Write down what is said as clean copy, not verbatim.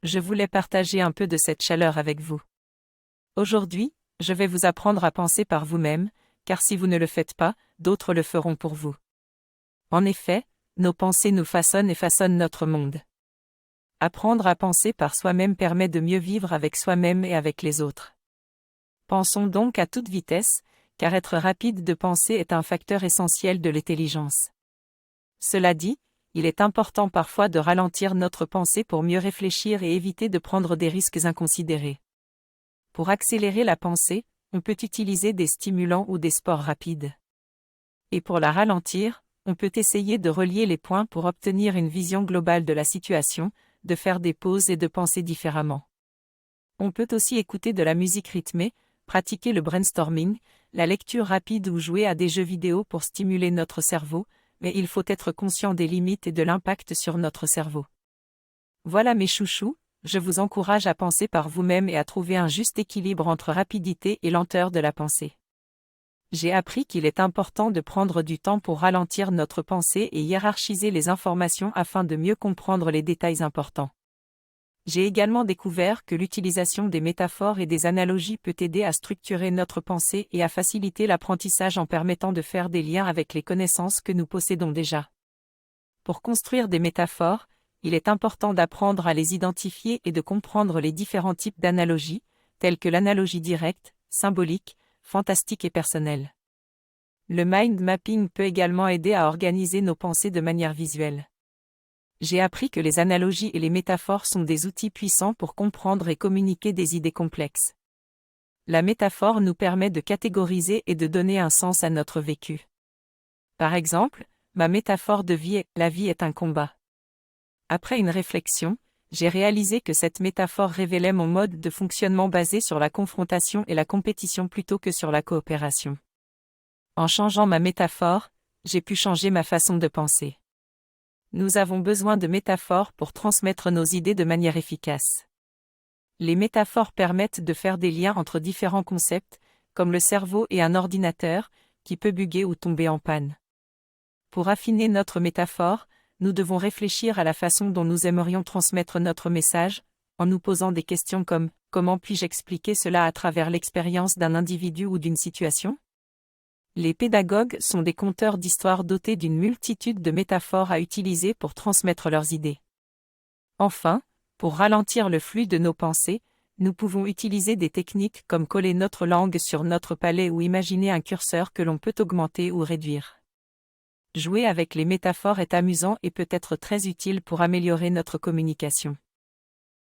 je voulais partager un peu de cette chaleur avec vous. Aujourd'hui, je vais vous apprendre à penser par vous-même, car si vous ne le faites pas, d'autres le feront pour vous. En effet, nos pensées nous façonnent et façonnent notre monde. Apprendre à penser par soi-même permet de mieux vivre avec soi-même et avec les autres. Pensons donc à toute vitesse, car être rapide de penser est un facteur essentiel de l'intelligence. Cela dit, il est important parfois de ralentir notre pensée pour mieux réfléchir et éviter de prendre des risques inconsidérés. Pour accélérer la pensée, on peut utiliser des stimulants ou des sports rapides. Et pour la ralentir, on peut essayer de relier les points pour obtenir une vision globale de la situation, de faire des pauses et de penser différemment. On peut aussi écouter de la musique rythmée, pratiquer le brainstorming, la lecture rapide ou jouer à des jeux vidéo pour stimuler notre cerveau, mais il faut être conscient des limites et de l'impact sur notre cerveau. Voilà mes chouchous, je vous encourage à penser par vous-même et à trouver un juste équilibre entre rapidité et lenteur de la pensée. J'ai appris qu'il est important de prendre du temps pour ralentir notre pensée et hiérarchiser les informations afin de mieux comprendre les détails importants. J'ai également découvert que l'utilisation des métaphores et des analogies peut aider à structurer notre pensée et à faciliter l'apprentissage en permettant de faire des liens avec les connaissances que nous possédons déjà. Pour construire des métaphores, il est important d'apprendre à les identifier et de comprendre les différents types d'analogies, telles que l'analogie directe, symbolique, fantastique et personnelle. Le mind mapping peut également aider à organiser nos pensées de manière visuelle. J'ai appris que les analogies et les métaphores sont des outils puissants pour comprendre et communiquer des idées complexes. La métaphore nous permet de catégoriser et de donner un sens à notre vécu. Par exemple, ma métaphore de vie est « La vie est un combat ». Après une réflexion, j'ai réalisé que cette métaphore révélait mon mode de fonctionnement basé sur la confrontation et la compétition plutôt que sur la coopération. En changeant ma métaphore, j'ai pu changer ma façon de penser. Nous avons besoin de métaphores pour transmettre nos idées de manière efficace. Les métaphores permettent de faire des liens entre différents concepts, comme le cerveau et un ordinateur, qui peut bugger ou tomber en panne. Pour affiner notre métaphore, nous devons réfléchir à la façon dont nous aimerions transmettre notre message, en nous posant des questions comme « Comment puis-je expliquer cela à travers l'expérience d'un individu ou d'une situation ?» Les pédagogues sont des conteurs d'histoires dotés d'une multitude de métaphores à utiliser pour transmettre leurs idées. Enfin, pour ralentir le flux de nos pensées, nous pouvons utiliser des techniques comme coller notre langue sur notre palais ou imaginer un curseur que l'on peut augmenter ou réduire. Jouer avec les métaphores est amusant et peut être très utile pour améliorer notre communication.